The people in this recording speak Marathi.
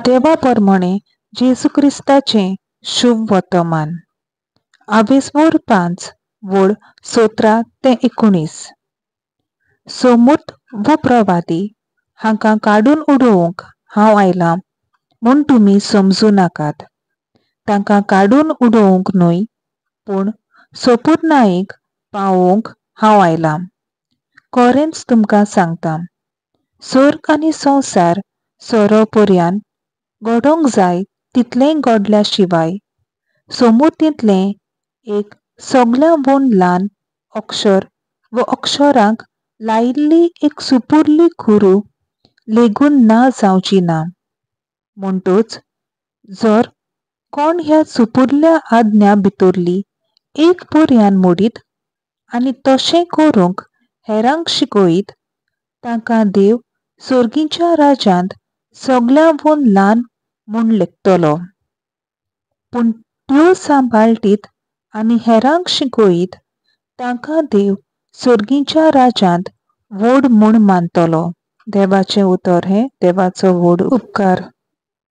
देवा प्रमाणे जेजू क्रिस्ताचे शुभ वर्तमान. आवेसवोर 5 वड 17 ते 19. सोमूत वो प्रवादी हांकां काडून उडोवंक हांव आयलां म्हूण तुमी समजू नाकात. तांकां काडून उडोवंक न्हय पूण सोपूत नायक पावोवंक हांव आयलां. खरेंच तुमकां सांगता, स्वर्ग आनी संवसार सोरो पर्यान घडोवंक जाय तितलें घडल्या शिवाय सोमूतींतलें एक सगळ्यां वन ल्हान अक्षर व अक्षरांक लायिल्ली एक सुपुर्ली खुरू लेगून ना जावची ना. म्हणटूच जर कोण ह्या सुपुर्ल्या आज्ञा भितरली एक पर्यान मोडीत आनी तशें करूंक हेरांक शिकयत, तांकां देव सर्गीच्या राज्यांत सगळ्यां वन ल्हान म्हूण लेखतलो. पूण त्यो सांबाळटीत आनी हेरांक शिकयत, तांकां देव सर्गीच्या राज्यांत व्हड म्हूण मानतलो. देवाचें उतर हें देवाचो व्हड उपकार.